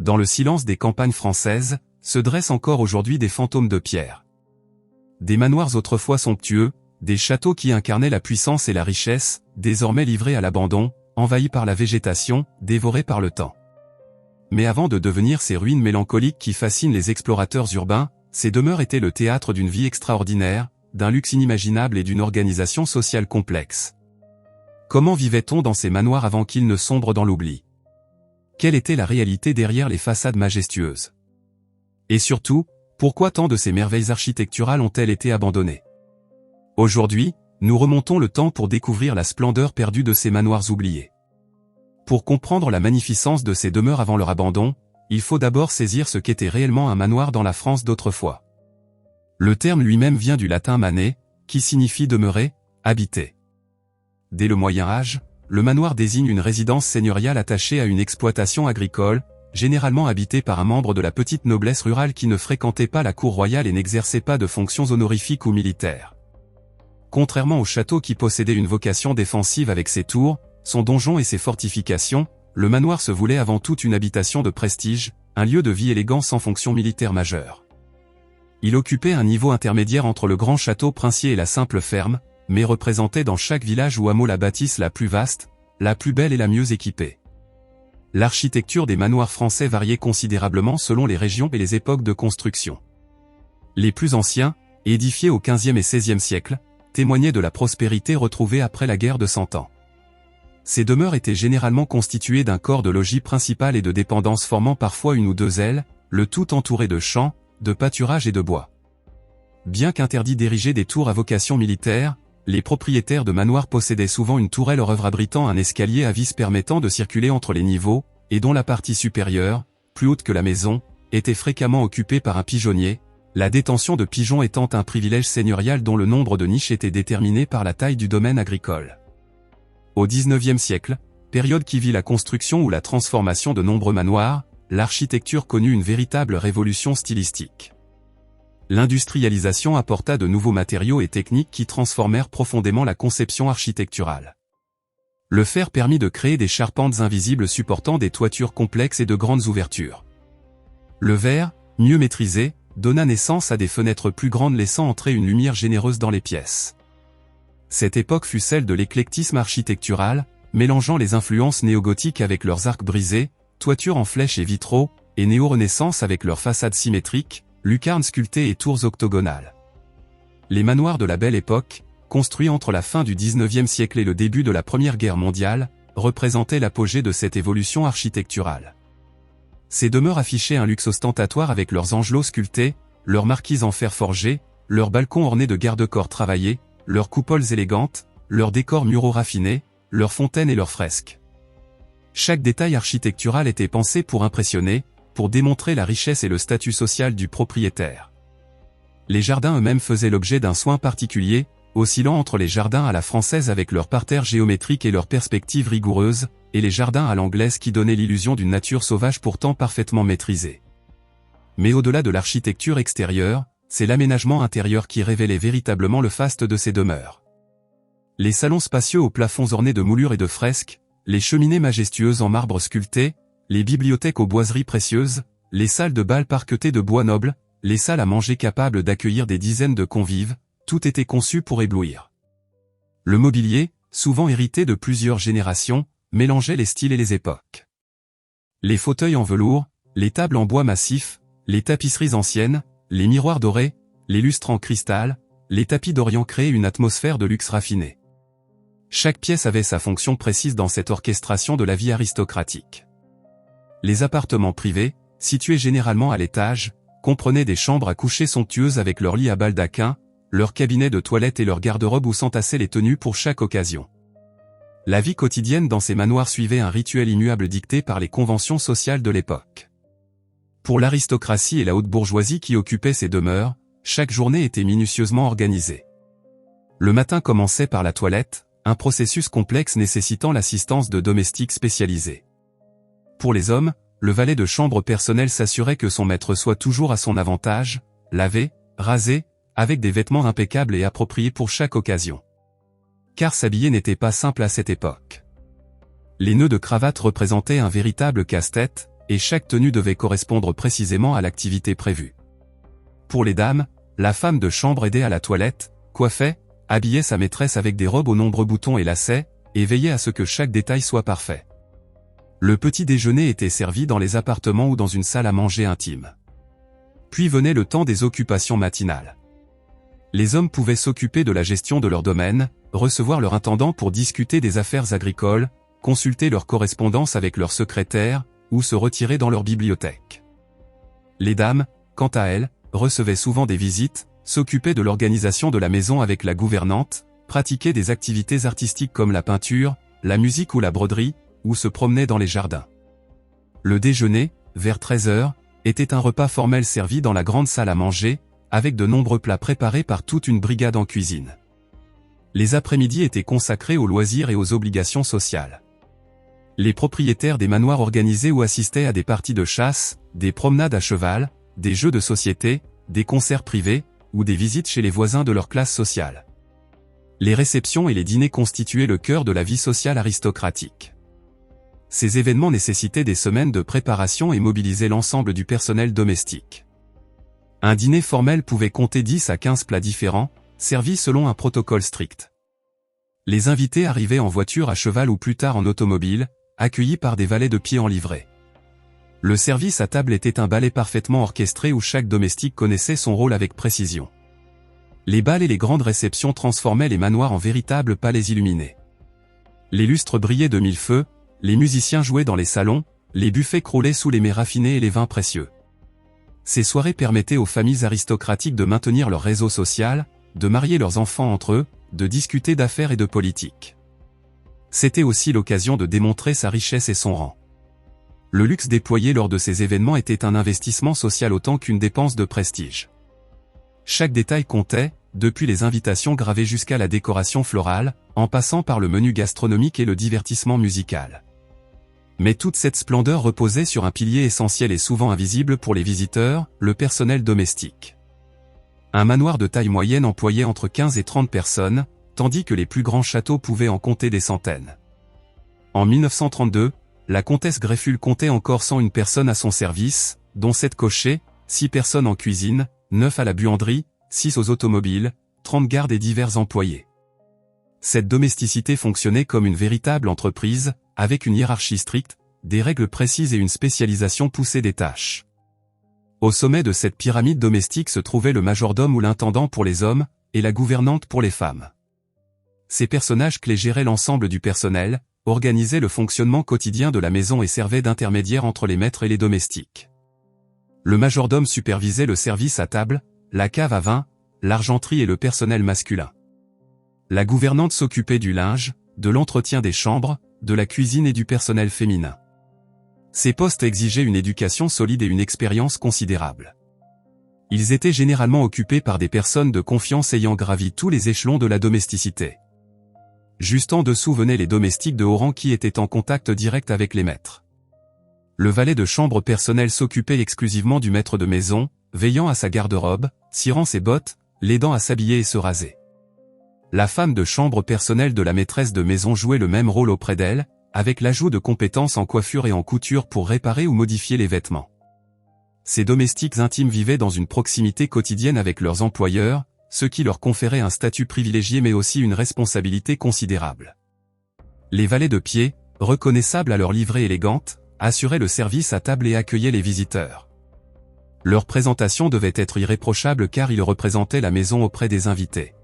dans le silence des campagnes françaises, se dressent encore aujourd'hui des fantômes de pierre. Des manoirs autrefois somptueux, des châteaux qui incarnaient la puissance et la richesse, désormais livrés à l'abandon, envahis par la végétation, dévorés par le temps. Mais avant de devenir ces ruines mélancoliques qui fascinent les explorateurs urbains, ces demeures étaient le théâtre d'une vie extraordinaire, d'un luxe inimaginable et d'une organisation sociale complexe. Comment vivait-on dans ces manoirs avant qu'ils ne sombrent dans l'oubli? Quelle était la réalité derrière les façades majestueuses? Et surtout, pourquoi tant de ces merveilles architecturales ont-elles été abandonnées? Aujourd'hui, nous remontons le temps pour découvrir la splendeur perdue de ces manoirs oubliés. Pour comprendre la magnificence de ces demeures avant leur abandon, il faut d'abord saisir ce qu'était réellement un manoir dans la France d'autrefois. Le terme lui-même vient du latin mané, qui signifie demeurer, habiter. Dès le Moyen Âge, le manoir désigne une résidence seigneuriale attachée à une exploitation agricole, généralement habitée par un membre de la petite noblesse rurale qui ne fréquentait pas la cour royale et n'exerçait pas de fonctions honorifiques ou militaires. Contrairement au château qui possédait une vocation défensive avec ses tours, son donjon et ses fortifications, le manoir se voulait avant tout une habitation de prestige, un lieu de vie élégant sans fonction militaire majeure. Il occupait un niveau intermédiaire entre le grand château princier et la simple ferme, mais représentait dans chaque village ou hameau la bâtisse la plus vaste, la plus belle et la mieux équipée. L'architecture des manoirs français variait considérablement selon les régions et les époques de construction. Les plus anciens, édifiés au XVe et XVIe siècle, témoignaient de la prospérité retrouvée après la guerre de Cent Ans. Ces demeures étaient généralement constituées d'un corps de logis principal et de dépendances formant parfois une ou deux ailes, le tout entouré de champs, de pâturages et de bois. Bien qu'interdit d'ériger des tours à vocation militaire, les propriétaires de manoirs possédaient souvent une tourelle hors œuvre abritant un escalier à vis permettant de circuler entre les niveaux, et dont la partie supérieure, plus haute que la maison, était fréquemment occupée par un pigeonnier, la détention de pigeons étant un privilège seigneurial dont le nombre de niches était déterminé par la taille du domaine agricole. Au XIXe siècle, période qui vit la construction ou la transformation de nombreux manoirs, l'architecture connut une véritable révolution stylistique. L'industrialisation apporta de nouveaux matériaux et techniques qui transformèrent profondément la conception architecturale. Le fer permit de créer des charpentes invisibles supportant des toitures complexes et de grandes ouvertures. Le verre, mieux maîtrisé, donna naissance à des fenêtres plus grandes laissant entrer une lumière généreuse dans les pièces. Cette époque fut celle de l'éclectisme architectural, mélangeant les influences néogothiques avec leurs arcs brisés, toitures en flèches et vitraux, et néo-renaissance avec leurs façades symétriques, lucarnes sculptées et tours octogonales. Les manoirs de la Belle Époque, construits entre la fin du XIXe siècle et le début de la Première Guerre mondiale, représentaient l'apogée de cette évolution architecturale. Ces demeures affichaient un luxe ostentatoire avec leurs angelots sculptés, leurs marquises en fer forgé, leurs balcons ornés de garde-corps travaillés, leurs coupoles élégantes, leurs décors muraux raffinés, leurs fontaines et leurs fresques. Chaque détail architectural était pensé pour impressionner, pour démontrer la richesse et le statut social du propriétaire. Les jardins eux-mêmes faisaient l'objet d'un soin particulier, oscillant entre les jardins à la française avec leurs parterres géométriques et leurs perspectives rigoureuses, et les jardins à l'anglaise qui donnaient l'illusion d'une nature sauvage pourtant parfaitement maîtrisée. Mais au-delà de l'architecture extérieure, c'est l'aménagement intérieur qui révélait véritablement le faste de ces demeures. Les salons spacieux aux plafonds ornés de moulures et de fresques, les cheminées majestueuses en marbre sculpté, les bibliothèques aux boiseries précieuses, les salles de bal parquetées de bois noble, les salles à manger capables d'accueillir des dizaines de convives, tout était conçu pour éblouir. Le mobilier, souvent hérité de plusieurs générations, mélangeait les styles et les époques. Les fauteuils en velours, les tables en bois massif, les tapisseries anciennes, les miroirs dorés, les lustres en cristal, les tapis d'Orient créaient une atmosphère de luxe raffiné. Chaque pièce avait sa fonction précise dans cette orchestration de la vie aristocratique. Les appartements privés, situés généralement à l'étage, comprenaient des chambres à coucher somptueuses avec leurs lits à baldaquin, leurs cabinets de toilette et leurs garde-robes où s'entassaient les tenues pour chaque occasion. La vie quotidienne dans ces manoirs suivait un rituel immuable dicté par les conventions sociales de l'époque. Pour l'aristocratie et la haute bourgeoisie qui occupaient ces demeures, chaque journée était minutieusement organisée. Le matin commençait par la toilette, un processus complexe nécessitant l'assistance de domestiques spécialisés. Pour les hommes, le valet de chambre personnel s'assurait que son maître soit toujours à son avantage, lavé, rasé, avec des vêtements impeccables et appropriés pour chaque occasion. Car s'habiller n'était pas simple à cette époque. Les nœuds de cravate représentaient un véritable casse-tête, et chaque tenue devait correspondre précisément à l'activité prévue. Pour les dames, la femme de chambre aidait à la toilette, coiffait, habillait sa maîtresse avec des robes aux nombreux boutons et lacets, et veillait à ce que chaque détail soit parfait. Le petit déjeuner était servi dans les appartements ou dans une salle à manger intime. Puis venait le temps des occupations matinales. Les hommes pouvaient s'occuper de la gestion de leur domaine, recevoir leur intendant pour discuter des affaires agricoles, consulter leur correspondance avec leur secrétaire, ou se retirer dans leur bibliothèque. Les dames, quant à elles, recevaient souvent des visites, s'occupaient de l'organisation de la maison avec la gouvernante, pratiquaient des activités artistiques comme la peinture, la musique ou la broderie, ou se promenaient dans les jardins. Le déjeuner, vers 13 heures, était un repas formel servi dans la grande salle à manger, avec de nombreux plats préparés par toute une brigade en cuisine. Les après-midi étaient consacrés aux loisirs et aux obligations sociales. Les propriétaires des manoirs organisaient ou assistaient à des parties de chasse, des promenades à cheval, des jeux de société, des concerts privés, ou des visites chez les voisins de leur classe sociale. Les réceptions et les dîners constituaient le cœur de la vie sociale aristocratique. Ces événements nécessitaient des semaines de préparation et mobilisaient l'ensemble du personnel domestique. Un dîner formel pouvait compter 10 à 15 plats différents, servis selon un protocole strict. Les invités arrivaient en voiture à cheval ou plus tard en automobile, accueillis par des valets de pied en livrée. Le service à table était un ballet parfaitement orchestré où chaque domestique connaissait son rôle avec précision. Les bals et les grandes réceptions transformaient les manoirs en véritables palais illuminés. Les lustres brillaient de mille feux, les musiciens jouaient dans les salons, les buffets croulaient sous les mets raffinés et les vins précieux. Ces soirées permettaient aux familles aristocratiques de maintenir leur réseau social, de marier leurs enfants entre eux, de discuter d'affaires et de politique. C'était aussi l'occasion de démontrer sa richesse et son rang. Le luxe déployé lors de ces événements était un investissement social autant qu'une dépense de prestige. Chaque détail comptait, depuis les invitations gravées jusqu'à la décoration florale, en passant par le menu gastronomique et le divertissement musical. Mais toute cette splendeur reposait sur un pilier essentiel et souvent invisible pour les visiteurs, le personnel domestique. Un manoir de taille moyenne employait entre 15 et 30 personnes, tandis que les plus grands châteaux pouvaient en compter des centaines. En 1932, la comtesse Greffule comptait encore 101 personnes à son service, dont 7 cochers, 6 personnes en cuisine, 9 à la buanderie, 6 aux automobiles, 30 gardes et divers employés. Cette domesticité fonctionnait comme une véritable entreprise, avec une hiérarchie stricte, des règles précises et une spécialisation poussée des tâches. Au sommet de cette pyramide domestique se trouvait le majordome ou l'intendant pour les hommes, et la gouvernante pour les femmes. Ces personnages clés géraient l'ensemble du personnel, organisaient le fonctionnement quotidien de la maison et servaient d'intermédiaire entre les maîtres et les domestiques. Le majordome supervisait le service à table, la cave à vin, l'argenterie et le personnel masculin. La gouvernante s'occupait du linge, de l'entretien des chambres, de la cuisine et du personnel féminin. Ces postes exigeaient une éducation solide et une expérience considérable. Ils étaient généralement occupés par des personnes de confiance ayant gravi tous les échelons de la domesticité. Juste en dessous venaient les domestiques de haut rang qui étaient en contact direct avec les maîtres. Le valet de chambre personnel s'occupait exclusivement du maître de maison, veillant à sa garde-robe, cirant ses bottes, l'aidant à s'habiller et se raser. La femme de chambre personnelle de la maîtresse de maison jouait le même rôle auprès d'elle, avec l'ajout de compétences en coiffure et en couture pour réparer ou modifier les vêtements. Ces domestiques intimes vivaient dans une proximité quotidienne avec leurs employeurs, ce qui leur conférait un statut privilégié mais aussi une responsabilité considérable. Les valets de pied, reconnaissables à leur livrée élégante, assuraient le service à table et accueillaient les visiteurs. Leur présentation devait être irréprochable car ils représentaient la maison auprès des invités.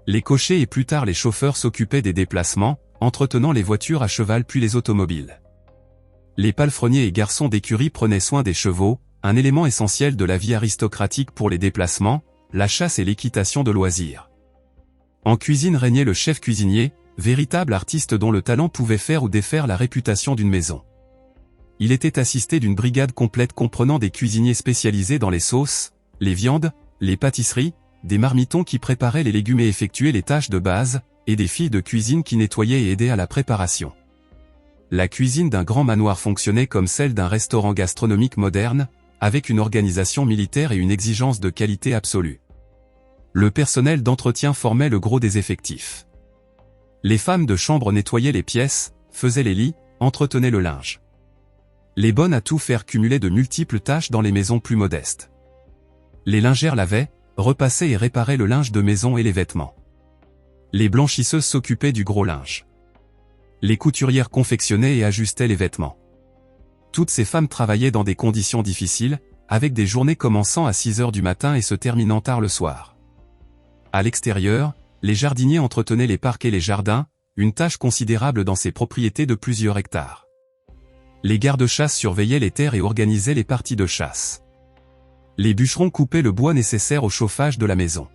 Les cochers et plus tard les chauffeurs s'occupaient des déplacements, entretenant les voitures à cheval puis les automobiles. Les palefreniers et garçons d'écurie prenaient soin des chevaux, un élément essentiel de la vie aristocratique pour les déplacements, la chasse et l'équitation de loisirs. En cuisine régnait le chef cuisinier, véritable artiste dont le talent pouvait faire ou défaire la réputation d'une maison. Il était assisté d'une brigade complète comprenant des cuisiniers spécialisés dans les sauces, les viandes, les pâtisseries, des marmitons qui préparaient les légumes et effectuaient les tâches de base, et des filles de cuisine qui nettoyaient et aidaient à la préparation. La cuisine d'un grand manoir fonctionnait comme celle d'un restaurant gastronomique moderne, avec une organisation militaire et une exigence de qualité absolue. Le personnel d'entretien formait le gros des effectifs. Les femmes de chambre nettoyaient les pièces, faisaient les lits, entretenaient le linge. Les bonnes à tout faire cumulaient de multiples tâches dans les maisons plus modestes. Les lingères lavaient, repassaient et réparaient le linge de maison et les vêtements. Les blanchisseuses s'occupaient du gros linge. Les couturières confectionnaient et ajustaient les vêtements. Toutes ces femmes travaillaient dans des conditions difficiles, avec des journées commençant à 6 heures du matin et se terminant tard le soir. À l'extérieur, les jardiniers entretenaient les parcs et les jardins, une tâche considérable dans ces propriétés de plusieurs hectares. Les gardes-chasse surveillaient les terres et organisaient les parties de chasse. Les bûcherons coupaient le bois nécessaire au chauffage de la maison.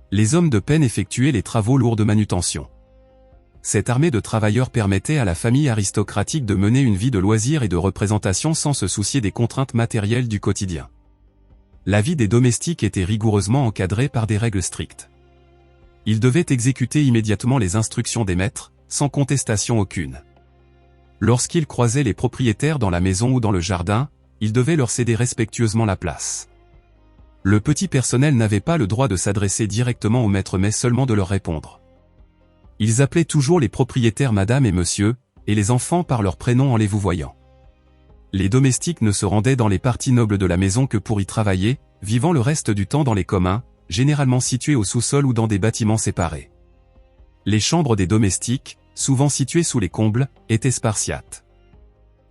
Les hommes de peine effectuaient les travaux lourds de manutention. Cette armée de travailleurs permettait à la famille aristocratique de mener une vie de loisirs et de représentation sans se soucier des contraintes matérielles du quotidien. La vie des domestiques était rigoureusement encadrée par des règles strictes. Ils devaient exécuter immédiatement les instructions des maîtres, sans contestation aucune. Lorsqu'ils croisaient les propriétaires dans la maison ou dans le jardin, ils devaient leur céder respectueusement la place. Le petit personnel n'avait pas le droit de s'adresser directement aux maîtres mais seulement de leur répondre. Ils appelaient toujours les propriétaires madame et monsieur, et les enfants par leur prénom en les vouvoyant. Les domestiques ne se rendaient dans les parties nobles de la maison que pour y travailler, vivant le reste du temps dans les communs, généralement situés au sous-sol ou dans des bâtiments séparés. Les chambres des domestiques, souvent situées sous les combles, étaient spartiates.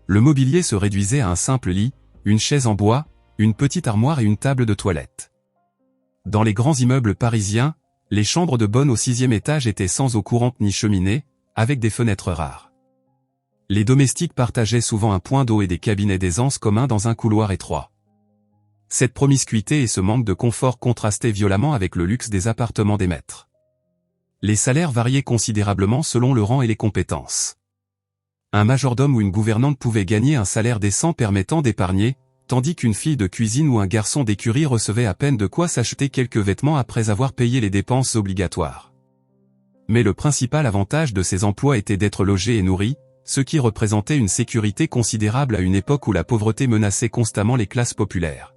Le mobilier se réduisait à un simple lit, une chaise en bois, une petite armoire et une table de toilette. Dans les grands immeubles parisiens, les chambres de bonne au 6e étage étaient sans eau courante ni cheminée, avec des fenêtres rares. Les domestiques partageaient souvent un point d'eau et des cabinets d'aisance communs dans un couloir étroit. Cette promiscuité et ce manque de confort contrastaient violemment avec le luxe des appartements des maîtres. Les salaires variaient considérablement selon le rang et les compétences. Un majordome ou une gouvernante pouvait gagner un salaire décent permettant d'épargner, tandis qu'une fille de cuisine ou un garçon d'écurie recevait à peine de quoi s'acheter quelques vêtements après avoir payé les dépenses obligatoires. Mais le principal avantage de ces emplois était d'être logés et nourris, ce qui représentait une sécurité considérable à une époque où la pauvreté menaçait constamment les classes populaires.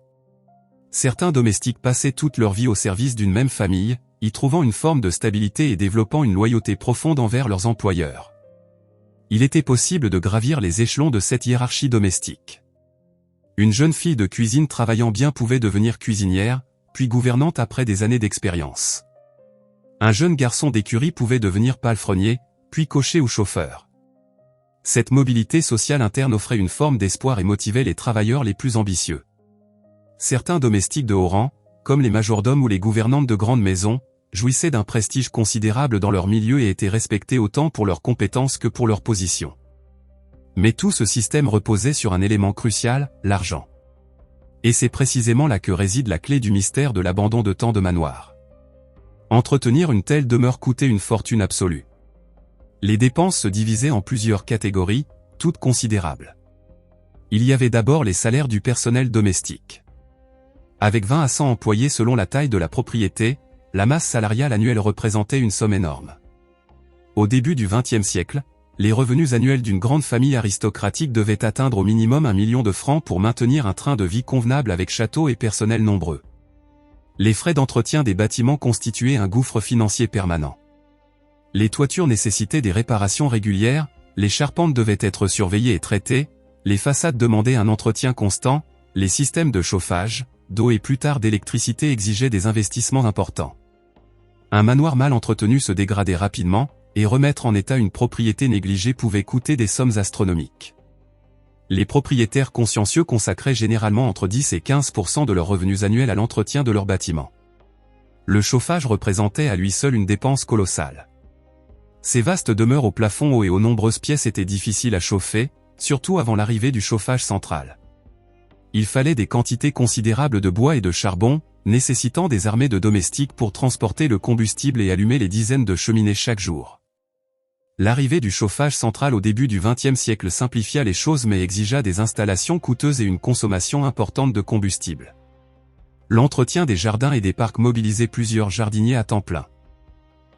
Certains domestiques passaient toute leur vie au service d'une même famille, y trouvant une forme de stabilité et développant une loyauté profonde envers leurs employeurs. Il était possible de gravir les échelons de cette hiérarchie domestique. Une jeune fille de cuisine travaillant bien pouvait devenir cuisinière, puis gouvernante après des années d'expérience. Un jeune garçon d'écurie pouvait devenir palefrenier, puis cocher ou chauffeur. Cette mobilité sociale interne offrait une forme d'espoir et motivait les travailleurs les plus ambitieux. Certains domestiques de haut rang, comme les majordomes ou les gouvernantes de grandes maisons, jouissaient d'un prestige considérable dans leur milieu et étaient respectés autant pour leurs compétences que pour leur position. Mais tout ce système reposait sur un élément crucial, l'argent. Et c'est précisément là que réside la clé du mystère de l'abandon de tant de manoirs. Entretenir une telle demeure coûtait une fortune absolue. Les dépenses se divisaient en plusieurs catégories, toutes considérables. Il y avait d'abord les salaires du personnel domestique. Avec 20 à 100 employés selon la taille de la propriété, la masse salariale annuelle représentait une somme énorme. Au début du XXe siècle, les revenus annuels d'une grande famille aristocratique devaient atteindre au minimum 1 million de francs pour maintenir un train de vie convenable avec château et personnel nombreux. Les frais d'entretien des bâtiments constituaient un gouffre financier permanent. Les toitures nécessitaient des réparations régulières, les charpentes devaient être surveillées et traitées, les façades demandaient un entretien constant, les systèmes de chauffage, d'eau et plus tard d'électricité exigeaient des investissements importants. Un manoir mal entretenu se dégradait rapidement, et remettre en état une propriété négligée pouvait coûter des sommes astronomiques. Les propriétaires consciencieux consacraient généralement entre 10 et 15% de leurs revenus annuels à l'entretien de leurs bâtiments. Le chauffage représentait à lui seul une dépense colossale. Ces vastes demeures au plafond haut et aux nombreuses pièces étaient difficiles à chauffer, surtout avant l'arrivée du chauffage central. Il fallait des quantités considérables de bois et de charbon, nécessitant des armées de domestiques pour transporter le combustible et allumer les dizaines de cheminées chaque jour. L'arrivée du chauffage central au début du XXe siècle simplifia les choses mais exigea des installations coûteuses et une consommation importante de combustible. L'entretien des jardins et des parcs mobilisait plusieurs jardiniers à temps plein.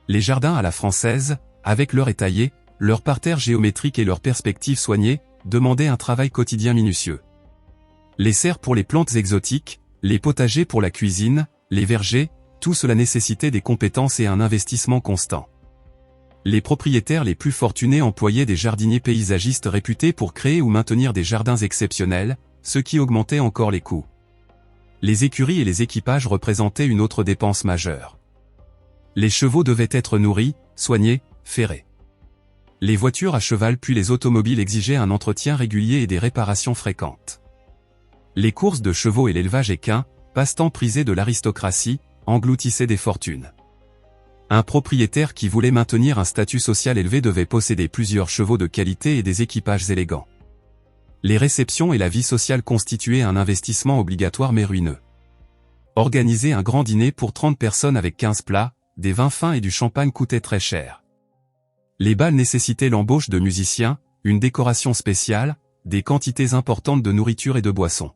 Les jardins à la française, avec leur étayers, leurs parterres géométriques et leurs perspectives soignées, demandaient un travail quotidien minutieux. Les serres pour les plantes exotiques, les potagers pour la cuisine, les vergers, tout cela nécessitait des compétences et un investissement constant. Les propriétaires les plus fortunés employaient des jardiniers paysagistes réputés pour créer ou maintenir des jardins exceptionnels, ce qui augmentait encore les coûts. Les écuries et les équipages représentaient une autre dépense majeure. Les chevaux devaient être nourris, soignés, ferrés. Les voitures à cheval puis les automobiles exigeaient un entretien régulier et des réparations fréquentes. Les courses de chevaux et l'élevage équin, passe-temps prisé de l'aristocratie, engloutissaient des fortunes. Un propriétaire qui voulait maintenir un statut social élevé devait posséder plusieurs chevaux de qualité et des équipages élégants. Les réceptions et la vie sociale constituaient un investissement obligatoire mais ruineux. Organiser un grand dîner pour 30 personnes avec 15 plats, des vins fins et du champagne coûtait très cher. Les bals nécessitaient l'embauche de musiciens, une décoration spéciale, des quantités importantes de nourriture et de boissons.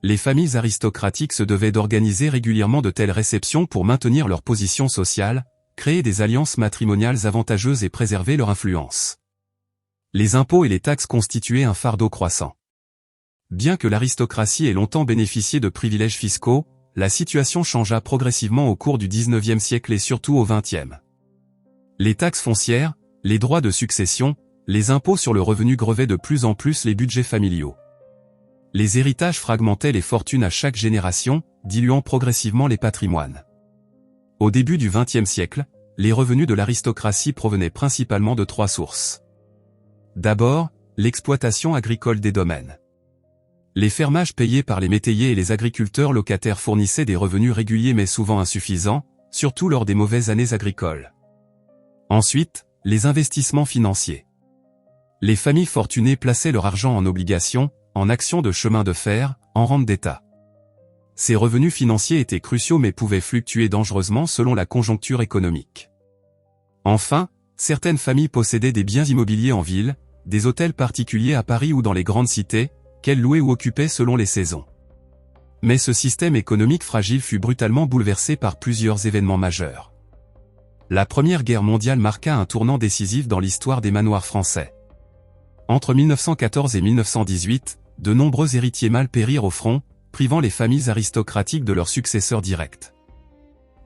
Les familles aristocratiques se devaient d'organiser régulièrement de telles réceptions pour maintenir leur position sociale, créer des alliances matrimoniales avantageuses et préserver leur influence. Les impôts et les taxes constituaient un fardeau croissant. Bien que l'aristocratie ait longtemps bénéficié de privilèges fiscaux, la situation changea progressivement au cours du XIXe siècle et surtout au XXe. Les taxes foncières, les droits de succession, les impôts sur le revenu grevaient de plus en plus les budgets familiaux. Les héritages fragmentaient les fortunes à chaque génération, diluant progressivement les patrimoines. Au début du XXe siècle, les revenus de l'aristocratie provenaient principalement de 3 sources. D'abord, l'exploitation agricole des domaines. Les fermages payés par les métayers et les agriculteurs locataires fournissaient des revenus réguliers mais souvent insuffisants, surtout lors des mauvaises années agricoles. Ensuite, les investissements financiers. Les familles fortunées plaçaient leur argent en obligations, en actions de chemin de fer, en rente d'État. Ces revenus financiers étaient cruciaux mais pouvaient fluctuer dangereusement selon la conjoncture économique. Enfin, certaines familles possédaient des biens immobiliers en ville, des hôtels particuliers à Paris ou dans les grandes cités, qu'elles louaient ou occupaient selon les saisons. Mais ce système économique fragile fut brutalement bouleversé par plusieurs événements majeurs. La Première Guerre mondiale marqua un tournant décisif dans l'histoire des manoirs français. Entre 1914 et 1918, de nombreux héritiers mâles périrent au front, privant les familles aristocratiques de leurs successeurs directs.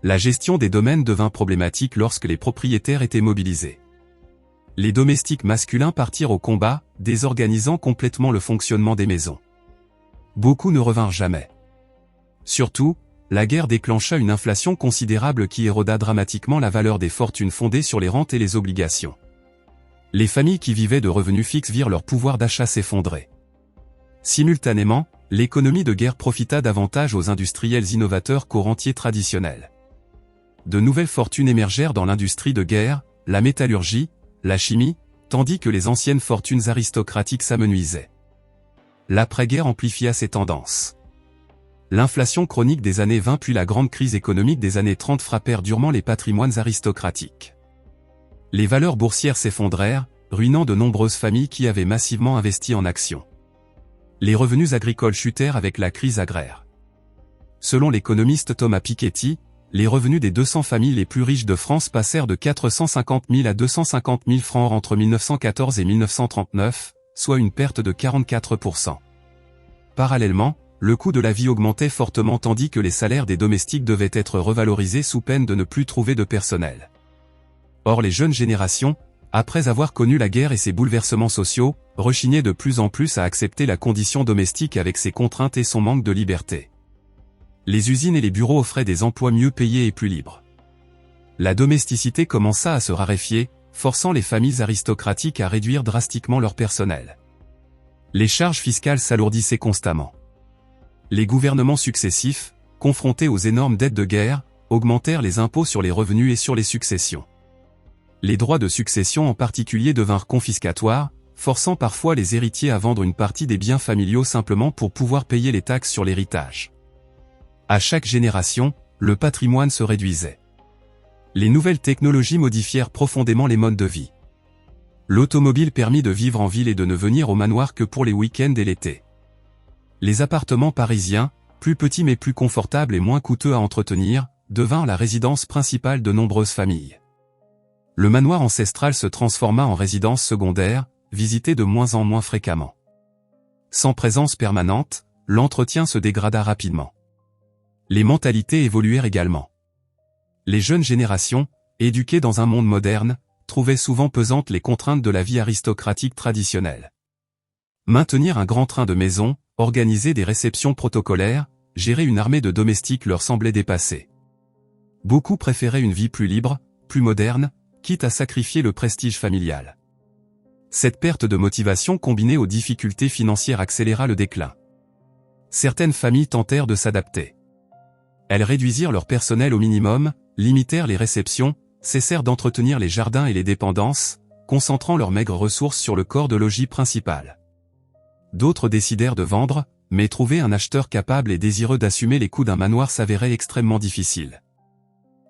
La gestion des domaines devint problématique lorsque les propriétaires étaient mobilisés. Les domestiques masculins partirent au combat, désorganisant complètement le fonctionnement des maisons. Beaucoup ne revinrent jamais. Surtout, la guerre déclencha une inflation considérable qui éroda dramatiquement la valeur des fortunes fondées sur les rentes et les obligations. Les familles qui vivaient de revenus fixes virent leur pouvoir d'achat s'effondrer. Simultanément, l'économie de guerre profita davantage aux industriels innovateurs qu'aux rentiers traditionnels. De nouvelles fortunes émergèrent dans l'industrie de guerre, la métallurgie, la chimie, tandis que les anciennes fortunes aristocratiques s'amenuisaient. L'après-guerre amplifia ces tendances. L'inflation chronique des années 20 puis la grande crise économique des années 30 frappèrent durement les patrimoines aristocratiques. Les valeurs boursières s'effondrèrent, ruinant de nombreuses familles qui avaient massivement investi en actions. Les revenus agricoles chutèrent avec la crise agraire. Selon l'économiste Thomas Piketty, les revenus des 200 familles les plus riches de France passèrent de 450 000 à 250 000 francs entre 1914 et 1939, soit une perte de 44%. Parallèlement, le coût de la vie augmentait fortement tandis que les salaires des domestiques devaient être revalorisés sous peine de ne plus trouver de personnel. Or les jeunes générations, après avoir connu la guerre et ses bouleversements sociaux, rechignaient de plus en plus à accepter la condition domestique avec ses contraintes et son manque de liberté. Les usines et les bureaux offraient des emplois mieux payés et plus libres. La domesticité commença à se raréfier, forçant les familles aristocratiques à réduire drastiquement leur personnel. Les charges fiscales s'alourdissaient constamment. Les gouvernements successifs, confrontés aux énormes dettes de guerre, augmentèrent les impôts sur les revenus et sur les successions. Les droits de succession en particulier devinrent confiscatoires, forçant parfois les héritiers à vendre une partie des biens familiaux simplement pour pouvoir payer les taxes sur l'héritage. À chaque génération, le patrimoine se réduisait. Les nouvelles technologies modifièrent profondément les modes de vie. L'automobile permit de vivre en ville et de ne venir au manoir que pour les week-ends et l'été. Les appartements parisiens, plus petits mais plus confortables et moins coûteux à entretenir, devinrent la résidence principale de nombreuses familles. Le manoir ancestral se transforma en résidence secondaire, visitée de moins en moins fréquemment. Sans présence permanente, l'entretien se dégrada rapidement. Les mentalités évoluèrent également. Les jeunes générations, éduquées dans un monde moderne, trouvaient souvent pesantes les contraintes de la vie aristocratique traditionnelle. Maintenir un grand train de maison, organiser des réceptions protocolaires, gérer une armée de domestiques leur semblait dépassé. Beaucoup préféraient une vie plus libre, plus moderne, quitte à sacrifier le prestige familial. Cette perte de motivation combinée aux difficultés financières accéléra le déclin. Certaines familles tentèrent de s'adapter. Elles réduisirent leur personnel au minimum, limitèrent les réceptions, cessèrent d'entretenir les jardins et les dépendances, concentrant leurs maigres ressources sur le corps de logis principal. D'autres décidèrent de vendre, mais trouver un acheteur capable et désireux d'assumer les coûts d'un manoir s'avérait extrêmement difficile.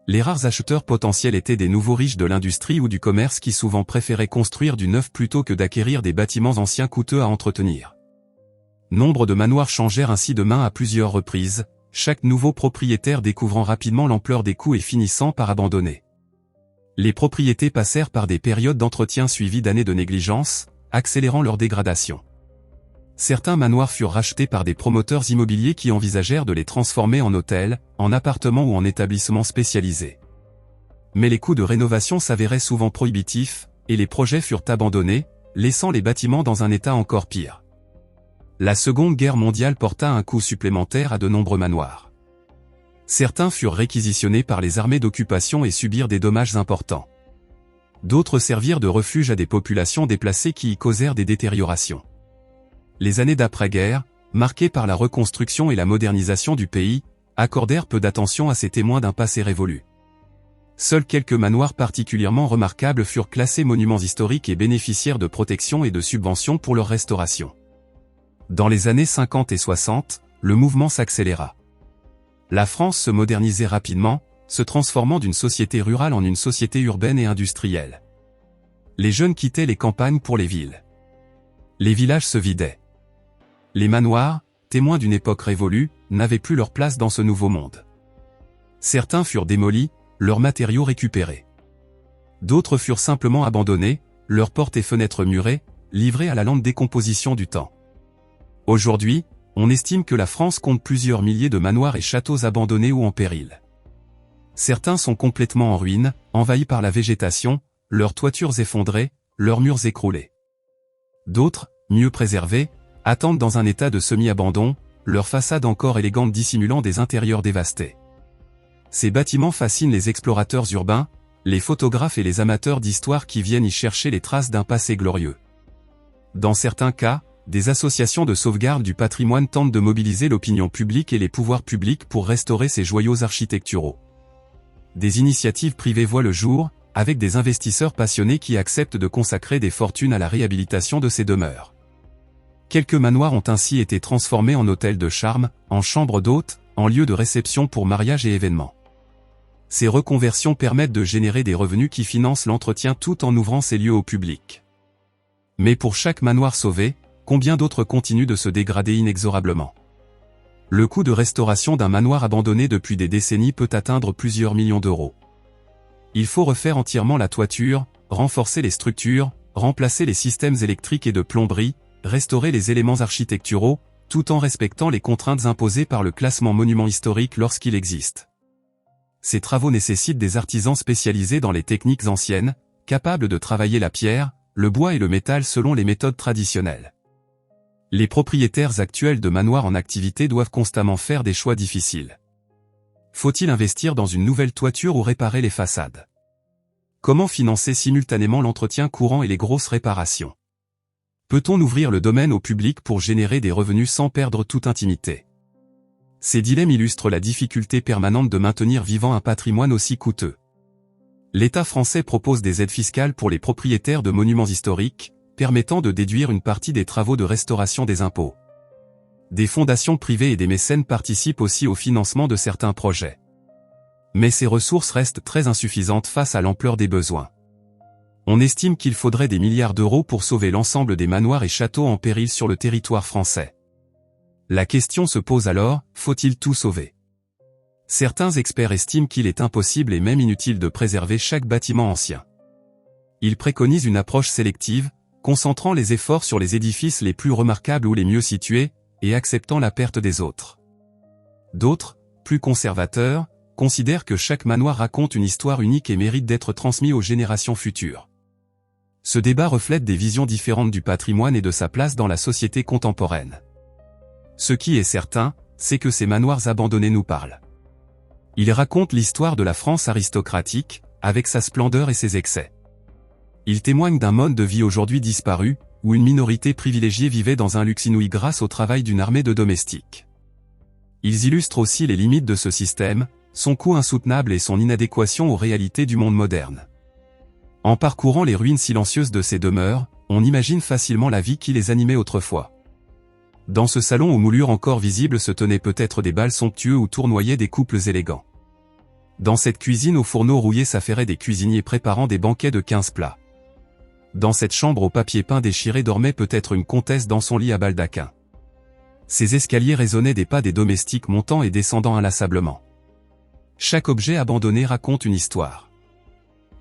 Les rares acheteurs potentiels étaient des nouveaux riches de l'industrie ou du commerce qui souvent préféraient construire du neuf plutôt que d'acquérir des bâtiments anciens coûteux à entretenir. Nombre de manoirs changèrent ainsi de main à plusieurs reprises, chaque nouveau propriétaire découvrant rapidement l'ampleur des coûts et finissant par abandonner. Les propriétés passèrent par des périodes d'entretien suivies d'années de négligence, accélérant leur dégradation. Certains manoirs furent rachetés par des promoteurs immobiliers qui envisagèrent de les transformer en hôtels, en appartements ou en établissements spécialisés. Mais les coûts de rénovation s'avéraient souvent prohibitifs, et les projets furent abandonnés, laissant les bâtiments dans un état encore pire. La Seconde Guerre mondiale porta un coup supplémentaire à de nombreux manoirs. Certains furent réquisitionnés par les armées d'occupation et subirent des dommages importants. D'autres servirent de refuge à des populations déplacées qui y causèrent des détériorations. Les années d'après-guerre, marquées par la reconstruction et la modernisation du pays, accordèrent peu d'attention à ces témoins d'un passé révolu. Seuls quelques manoirs particulièrement remarquables furent classés monuments historiques et bénéficièrent de protection et de subventions pour leur restauration. Dans les années 50 et 60, le mouvement s'accéléra. La France se modernisait rapidement, se transformant d'une société rurale en une société urbaine et industrielle. Les jeunes quittaient les campagnes pour les villes. Les villages se vidaient. Les manoirs, témoins d'une époque révolue, n'avaient plus leur place dans ce nouveau monde. Certains furent démolis, leurs matériaux récupérés. D'autres furent simplement abandonnés, leurs portes et fenêtres murées, livrés à la lente décomposition du temps. Aujourd'hui, on estime que la France compte plusieurs milliers de manoirs et châteaux abandonnés ou en péril. Certains sont complètement en ruine, envahis par la végétation, leurs toitures effondrées, leurs murs écroulés. D'autres, mieux préservés, attendent dans un état de semi-abandon, leurs façades encore élégantes dissimulant des intérieurs dévastés. Ces bâtiments fascinent les explorateurs urbains, les photographes et les amateurs d'histoire qui viennent y chercher les traces d'un passé glorieux. Dans certains cas, des associations de sauvegarde du patrimoine tentent de mobiliser l'opinion publique et les pouvoirs publics pour restaurer ces joyaux architecturaux. Des initiatives privées voient le jour, avec des investisseurs passionnés qui acceptent de consacrer des fortunes à la réhabilitation de ces demeures. Quelques manoirs ont ainsi été transformés en hôtels de charme, en chambres d'hôtes, en lieux de réception pour mariages et événements. Ces reconversions permettent de générer des revenus qui financent l'entretien tout en ouvrant ces lieux au public. Mais pour chaque manoir sauvé, combien d'autres continuent de se dégrader inexorablement? Le coût de restauration d'un manoir abandonné depuis des décennies peut atteindre plusieurs millions d'euros. Il faut refaire entièrement la toiture, renforcer les structures, remplacer les systèmes électriques et de plomberie, restaurer les éléments architecturaux, tout en respectant les contraintes imposées par le classement monument historique lorsqu'il existe. Ces travaux nécessitent des artisans spécialisés dans les techniques anciennes, capables de travailler la pierre, le bois et le métal selon les méthodes traditionnelles. Les propriétaires actuels de manoirs en activité doivent constamment faire des choix difficiles. Faut-il investir dans une nouvelle toiture ou réparer les façades? Comment financer simultanément l'entretien courant et les grosses réparations? Peut-on ouvrir le domaine au public pour générer des revenus sans perdre toute intimité? Ces dilemmes illustrent la difficulté permanente de maintenir vivant un patrimoine aussi coûteux. L'État français propose des aides fiscales pour les propriétaires de monuments historiques, permettant de déduire une partie des travaux de restauration des impôts. Des fondations privées et des mécènes participent aussi au financement de certains projets. Mais ces ressources restent très insuffisantes face à l'ampleur des besoins. On estime qu'il faudrait des milliards d'euros pour sauver l'ensemble des manoirs et châteaux en péril sur le territoire français. La question se pose alors, faut-il tout sauver? Certains experts estiment qu'il est impossible et même inutile de préserver chaque bâtiment ancien. Ils préconisent une approche sélective, concentrant les efforts sur les édifices les plus remarquables ou les mieux situés, et acceptant la perte des autres. D'autres, plus conservateurs, considèrent que chaque manoir raconte une histoire unique et mérite d'être transmis aux générations futures. Ce débat reflète des visions différentes du patrimoine et de sa place dans la société contemporaine. Ce qui est certain, c'est que ces manoirs abandonnés nous parlent. Ils racontent l'histoire de la France aristocratique, avec sa splendeur et ses excès. Ils témoignent d'un mode de vie aujourd'hui disparu, où une minorité privilégiée vivait dans un luxe inouï grâce au travail d'une armée de domestiques. Ils illustrent aussi les limites de ce système, son coût insoutenable et son inadéquation aux réalités du monde moderne. En parcourant les ruines silencieuses de ces demeures, on imagine facilement la vie qui les animait autrefois. Dans ce salon aux moulures encore visibles se tenaient peut-être des bals somptueux où tournoyaient des couples élégants. Dans cette cuisine aux fourneaux rouillés s'affairaient des cuisiniers préparant des banquets de 15 plats. Dans cette chambre au papier peint déchiré dormait peut-être une comtesse dans son lit à baldaquin. Ces escaliers résonnaient des pas des domestiques montant et descendant inlassablement. Chaque objet abandonné raconte une histoire.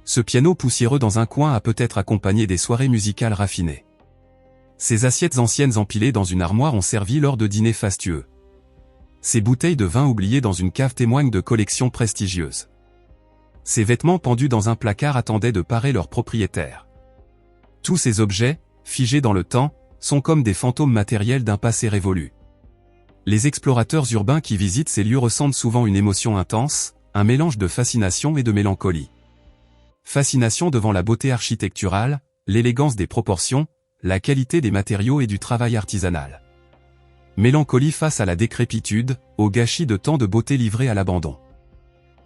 Ce piano poussiéreux dans un coin a peut-être accompagné des soirées musicales raffinées. Ces assiettes anciennes empilées dans une armoire ont servi lors de dîners fastueux. Ces bouteilles de vin oubliées dans une cave témoignent de collections prestigieuses. Ces vêtements pendus dans un placard attendaient de parer leur propriétaire. Tous ces objets, figés dans le temps, sont comme des fantômes matériels d'un passé révolu. Les explorateurs urbains qui visitent ces lieux ressentent souvent une émotion intense, un mélange de fascination et de mélancolie. Fascination devant la beauté architecturale, l'élégance des proportions, la qualité des matériaux et du travail artisanal. Mélancolie face à la décrépitude, au gâchis de tant de beauté livrée à l'abandon.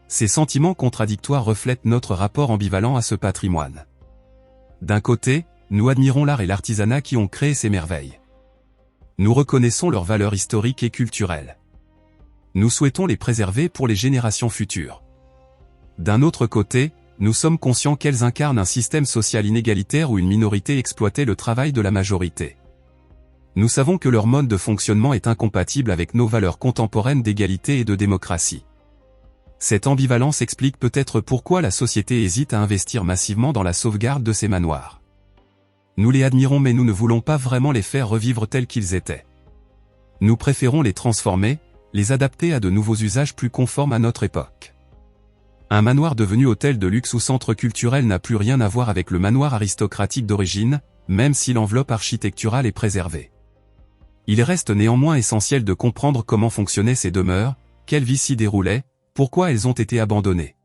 Ces sentiments contradictoires reflètent notre rapport ambivalent à ce patrimoine. D'un côté, nous admirons l'art et l'artisanat qui ont créé ces merveilles. Nous reconnaissons leur valeur historique et culturelle. Nous souhaitons les préserver pour les générations futures. D'un autre côté, nous sommes conscients qu'elles incarnent un système social inégalitaire où une minorité exploitait le travail de la majorité. Nous savons que leur mode de fonctionnement est incompatible avec nos valeurs contemporaines d'égalité et de démocratie. Cette ambivalence explique peut-être pourquoi la société hésite à investir massivement dans la sauvegarde de ces manoirs. Nous les admirons mais nous ne voulons pas vraiment les faire revivre tels qu'ils étaient. Nous préférons les transformer, les adapter à de nouveaux usages plus conformes à notre époque. Un manoir devenu hôtel de luxe ou centre culturel n'a plus rien à voir avec le manoir aristocratique d'origine, même si l'enveloppe architecturale est préservée. Il reste néanmoins essentiel de comprendre comment fonctionnaient ces demeures, quelle vie s'y déroulait, pourquoi elles ont été abandonnées.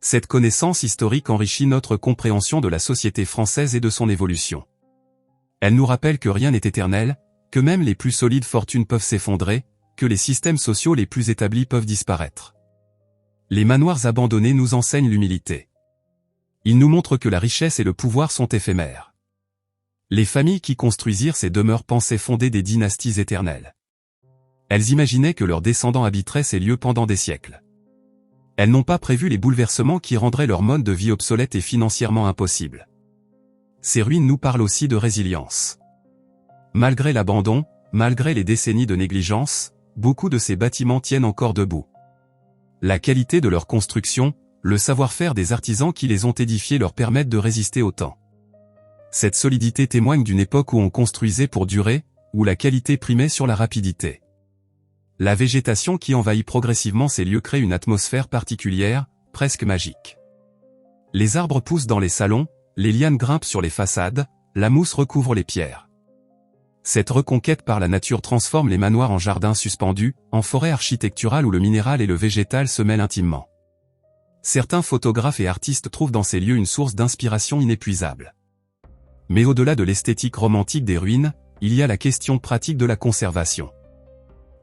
Cette connaissance historique enrichit notre compréhension de la société française et de son évolution. Elle nous rappelle que rien n'est éternel, que même les plus solides fortunes peuvent s'effondrer, que les systèmes sociaux les plus établis peuvent disparaître. Les manoirs abandonnés nous enseignent l'humilité. Ils nous montrent que la richesse et le pouvoir sont éphémères. Les familles qui construisirent ces demeures pensaient fonder des dynasties éternelles. Elles imaginaient que leurs descendants habiteraient ces lieux pendant des siècles. Elles n'ont pas prévu les bouleversements qui rendraient leur mode de vie obsolète et financièrement impossible. Ces ruines nous parlent aussi de résilience. Malgré l'abandon, malgré les décennies de négligence, beaucoup de ces bâtiments tiennent encore debout. La qualité de leur construction, le savoir-faire des artisans qui les ont édifiés leur permettent de résister au temps. Cette solidité témoigne d'une époque où on construisait pour durer, où la qualité primait sur la rapidité. La végétation qui envahit progressivement ces lieux crée une atmosphère particulière, presque magique. Les arbres poussent dans les salons, les lianes grimpent sur les façades, la mousse recouvre les pierres. Cette reconquête par la nature transforme les manoirs en jardins suspendus, en forêts architecturales où le minéral et le végétal se mêlent intimement. Certains photographes et artistes trouvent dans ces lieux une source d'inspiration inépuisable. Mais au-delà de l'esthétique romantique des ruines, il y a la question pratique de la conservation.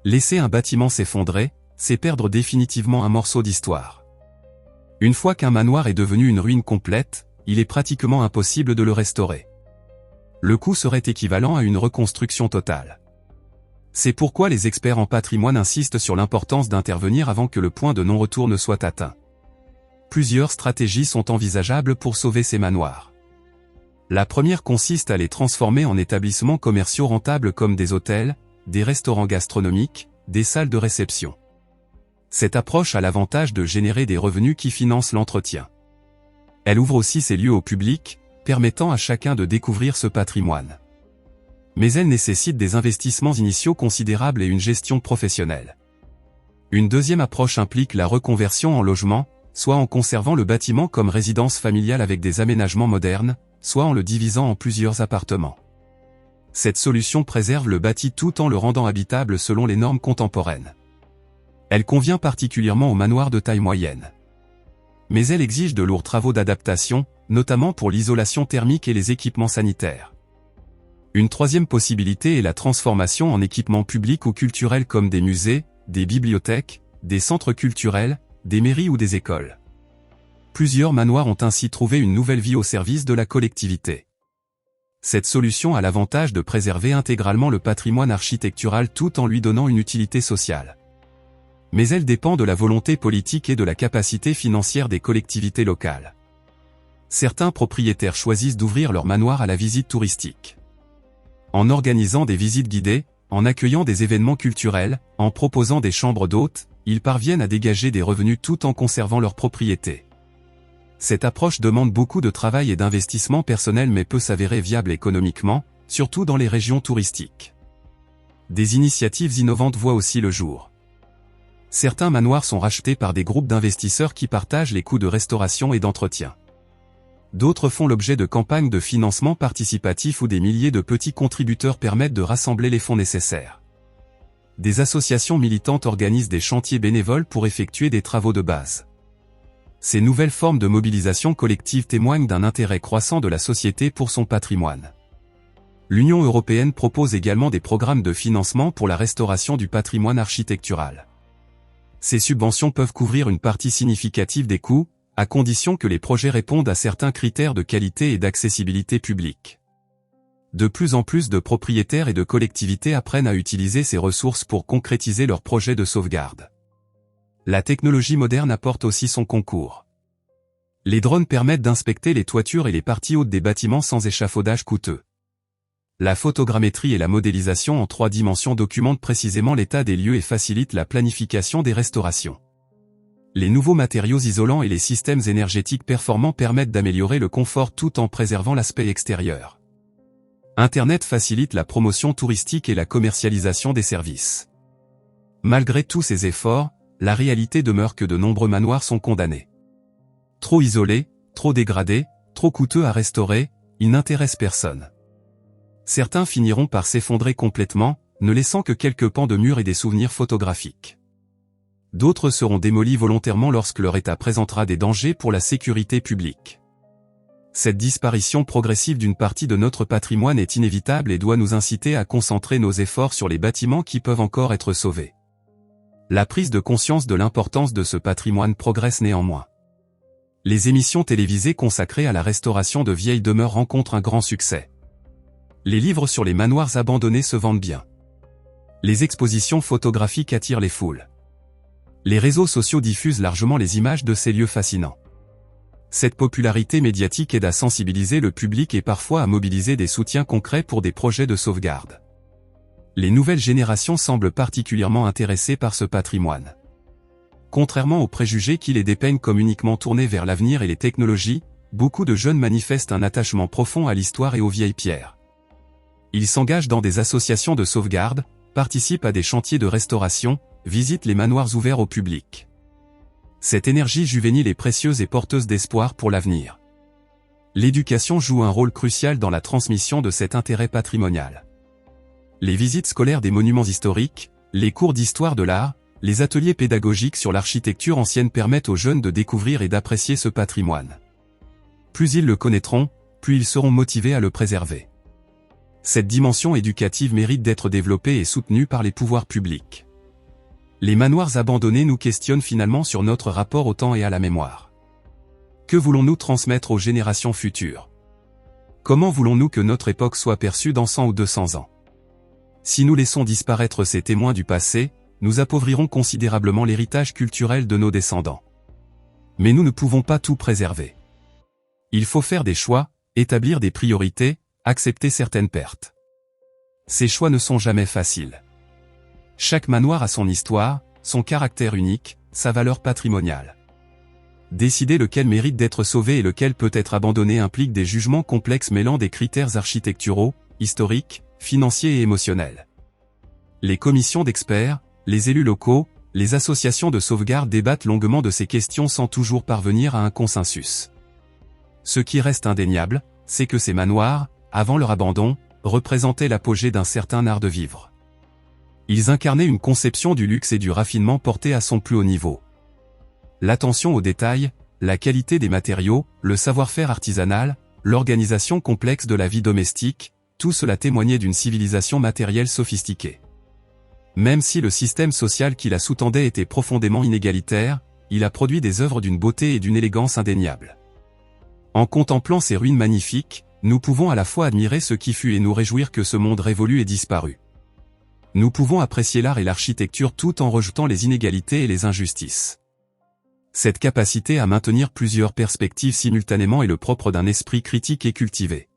Laisser un bâtiment s'effondrer, c'est perdre définitivement un morceau d'histoire. Une fois qu'un manoir est devenu une ruine complète, il est pratiquement impossible de le restaurer. Le coût serait équivalent à une reconstruction totale. C'est pourquoi les experts en patrimoine insistent sur l'importance d'intervenir avant que le point de non-retour ne soit atteint. Plusieurs stratégies sont envisageables pour sauver ces manoirs. La première consiste à les transformer en établissements commerciaux rentables comme des hôtels, des restaurants gastronomiques, des salles de réception. Cette approche a l'avantage de générer des revenus qui financent l'entretien. Elle ouvre aussi ces lieux au public, permettant à chacun de découvrir ce patrimoine. Mais elle nécessite des investissements initiaux considérables et une gestion professionnelle. Une deuxième approche implique la reconversion en logement, soit en conservant le bâtiment comme résidence familiale avec des aménagements modernes, soit en le divisant en plusieurs appartements. Cette solution préserve le bâti tout en le rendant habitable selon les normes contemporaines. Elle convient particulièrement aux manoirs de taille moyenne. Mais elle exige de lourds travaux d'adaptation, notamment pour l'isolation thermique et les équipements sanitaires. Une troisième possibilité est la transformation en équipements publics ou culturels comme des musées, des bibliothèques, des centres culturels, des mairies ou des écoles. Plusieurs manoirs ont ainsi trouvé une nouvelle vie au service de la collectivité. Cette solution a l'avantage de préserver intégralement le patrimoine architectural tout en lui donnant une utilité sociale. Mais elle dépend de la volonté politique et de la capacité financière des collectivités locales. Certains propriétaires choisissent d'ouvrir leur manoir à la visite touristique. En organisant des visites guidées, en accueillant des événements culturels, en proposant des chambres d'hôtes, ils parviennent à dégager des revenus tout en conservant leur propriété. Cette approche demande beaucoup de travail et d'investissement personnel mais peut s'avérer viable économiquement, surtout dans les régions touristiques. Des initiatives innovantes voient aussi le jour. Certains manoirs sont rachetés par des groupes d'investisseurs qui partagent les coûts de restauration et d'entretien. D'autres font l'objet de campagnes de financement participatif où des milliers de petits contributeurs permettent de rassembler les fonds nécessaires. Des associations militantes organisent des chantiers bénévoles pour effectuer des travaux de base. Ces nouvelles formes de mobilisation collective témoignent d'un intérêt croissant de la société pour son patrimoine. L'Union européenne propose également des programmes de financement pour la restauration du patrimoine architectural. Ces subventions peuvent couvrir une partie significative des coûts, à condition que les projets répondent à certains critères de qualité et d'accessibilité publique. De plus en plus de propriétaires et de collectivités apprennent à utiliser ces ressources pour concrétiser leurs projets de sauvegarde. La technologie moderne apporte aussi son concours. Les drones permettent d'inspecter les toitures et les parties hautes des bâtiments sans échafaudage coûteux. La photogrammétrie et la modélisation en 3 dimensions documentent précisément l'état des lieux et facilitent la planification des restaurations. Les nouveaux matériaux isolants et les systèmes énergétiques performants permettent d'améliorer le confort tout en préservant l'aspect extérieur. Internet facilite la promotion touristique et la commercialisation des services. Malgré tous ces efforts, la réalité demeure que de nombreux manoirs sont condamnés. Trop isolés, trop dégradés, trop coûteux à restaurer, ils n'intéressent personne. Certains finiront par s'effondrer complètement, ne laissant que quelques pans de murs et des souvenirs photographiques. D'autres seront démolis volontairement lorsque leur état présentera des dangers pour la sécurité publique. Cette disparition progressive d'une partie de notre patrimoine est inévitable et doit nous inciter à concentrer nos efforts sur les bâtiments qui peuvent encore être sauvés. La prise de conscience de l'importance de ce patrimoine progresse néanmoins. Les émissions télévisées consacrées à la restauration de vieilles demeures rencontrent un grand succès. Les livres sur les manoirs abandonnés se vendent bien. Les expositions photographiques attirent les foules. Les réseaux sociaux diffusent largement les images de ces lieux fascinants. Cette popularité médiatique aide à sensibiliser le public et parfois à mobiliser des soutiens concrets pour des projets de sauvegarde. Les nouvelles générations semblent particulièrement intéressées par ce patrimoine. Contrairement aux préjugés qui les dépeignent comme uniquement tournés vers l'avenir et les technologies, beaucoup de jeunes manifestent un attachement profond à l'histoire et aux vieilles pierres. Ils s'engagent dans des associations de sauvegarde, participent à des chantiers de restauration, visitent les manoirs ouverts au public. Cette énergie juvénile est précieuse et porteuse d'espoir pour l'avenir. L'éducation joue un rôle crucial dans la transmission de cet intérêt patrimonial. Les visites scolaires des monuments historiques, les cours d'histoire de l'art, les ateliers pédagogiques sur l'architecture ancienne permettent aux jeunes de découvrir et d'apprécier ce patrimoine. Plus ils le connaîtront, plus ils seront motivés à le préserver. Cette dimension éducative mérite d'être développée et soutenue par les pouvoirs publics. Les manoirs abandonnés nous questionnent finalement sur notre rapport au temps et à la mémoire. Que voulons-nous transmettre aux générations futures? Comment voulons-nous que notre époque soit perçue dans 100 ou 200 ans? Si nous laissons disparaître ces témoins du passé, nous appauvrirons considérablement l'héritage culturel de nos descendants. Mais nous ne pouvons pas tout préserver. Il faut faire des choix, établir des priorités, accepter certaines pertes. Ces choix ne sont jamais faciles. Chaque manoir a son histoire, son caractère unique, sa valeur patrimoniale. Décider lequel mérite d'être sauvé et lequel peut être abandonné implique des jugements complexes mêlant des critères architecturaux, historiques, financiers et émotionnels. Les commissions d'experts, les élus locaux, les associations de sauvegarde débattent longuement de ces questions sans toujours parvenir à un consensus. Ce qui reste indéniable, c'est que ces manoirs, avant leur abandon, représentaient l'apogée d'un certain art de vivre. Ils incarnaient une conception du luxe et du raffinement porté à son plus haut niveau. L'attention aux détails, la qualité des matériaux, le savoir-faire artisanal, l'organisation complexe de la vie domestique, tout cela témoignait d'une civilisation matérielle sophistiquée. Même si le système social qui la sous-tendait était profondément inégalitaire, il a produit des œuvres d'une beauté et d'une élégance indéniables. En contemplant ces ruines magnifiques, nous pouvons à la fois admirer ce qui fut et nous réjouir que ce monde révolu ait disparu. Nous pouvons apprécier l'art et l'architecture tout en rejetant les inégalités et les injustices. Cette capacité à maintenir plusieurs perspectives simultanément est le propre d'un esprit critique et cultivé.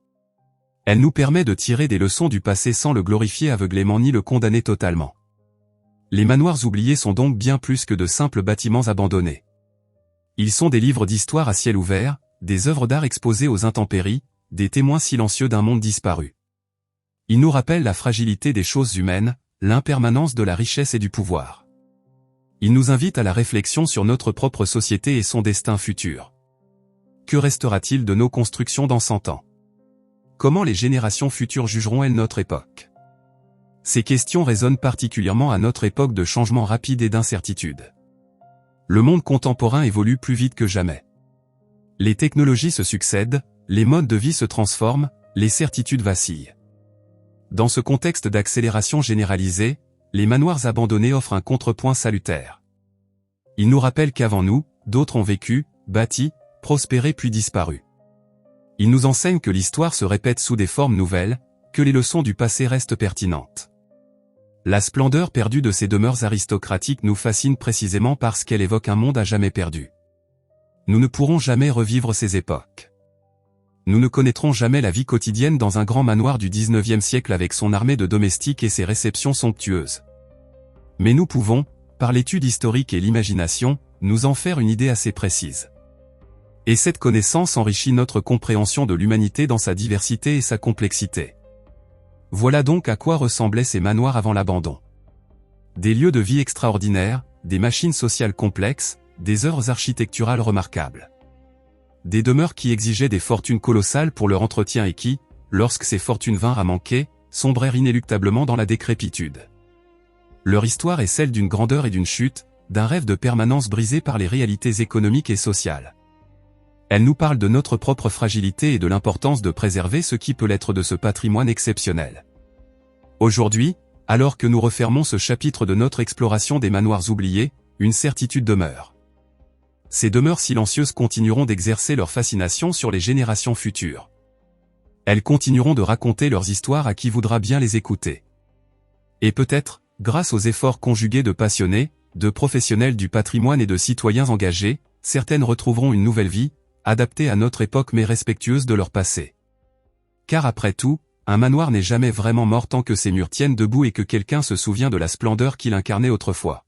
Elle nous permet de tirer des leçons du passé sans le glorifier aveuglément ni le condamner totalement. Les manoirs oubliés sont donc bien plus que de simples bâtiments abandonnés. Ils sont des livres d'histoire à ciel ouvert, des œuvres d'art exposées aux intempéries, des témoins silencieux d'un monde disparu. Ils nous rappellent la fragilité des choses humaines, l'impermanence de la richesse et du pouvoir. Ils nous invitent à la réflexion sur notre propre société et son destin futur. Que restera-t-il de nos constructions dans 100 ans? Comment les générations futures jugeront-elles notre époque? Ces questions résonnent particulièrement à notre époque de changement rapide et d'incertitude. Le monde contemporain évolue plus vite que jamais. Les technologies se succèdent, les modes de vie se transforment, les certitudes vacillent. Dans ce contexte d'accélération généralisée, les manoirs abandonnés offrent un contrepoint salutaire. Ils nous rappellent qu'avant nous, d'autres ont vécu, bâti, prospéré puis disparu. Ils nous enseignent que l'histoire se répète sous des formes nouvelles, que les leçons du passé restent pertinentes. La splendeur perdue de ces demeures aristocratiques nous fascine précisément parce qu'elle évoque un monde à jamais perdu. Nous ne pourrons jamais revivre ces époques. Nous ne connaîtrons jamais la vie quotidienne dans un grand manoir du 19e siècle avec son armée de domestiques et ses réceptions somptueuses. Mais nous pouvons, par l'étude historique et l'imagination, nous en faire une idée assez précise. Et cette connaissance enrichit notre compréhension de l'humanité dans sa diversité et sa complexité. Voilà donc à quoi ressemblaient ces manoirs avant l'abandon. Des lieux de vie extraordinaires, des machines sociales complexes, des œuvres architecturales remarquables. Des demeures qui exigeaient des fortunes colossales pour leur entretien et qui, lorsque ces fortunes vinrent à manquer, sombrèrent inéluctablement dans la décrépitude. Leur histoire est celle d'une grandeur et d'une chute, d'un rêve de permanence brisé par les réalités économiques et sociales. Elle nous parle de notre propre fragilité et de l'importance de préserver ce qui peut l'être de ce patrimoine exceptionnel. Aujourd'hui, alors que nous refermons ce chapitre de notre exploration des manoirs oubliés, une certitude demeure. Ces demeures silencieuses continueront d'exercer leur fascination sur les générations futures. Elles continueront de raconter leurs histoires à qui voudra bien les écouter. Et peut-être, grâce aux efforts conjugués de passionnés, de professionnels du patrimoine et de citoyens engagés, certaines retrouveront une nouvelle vie, adaptée à notre époque mais respectueuse de leur passé. Car après tout, un manoir n'est jamais vraiment mort tant que ses murs tiennent debout et que quelqu'un se souvient de la splendeur qu'il incarnait autrefois.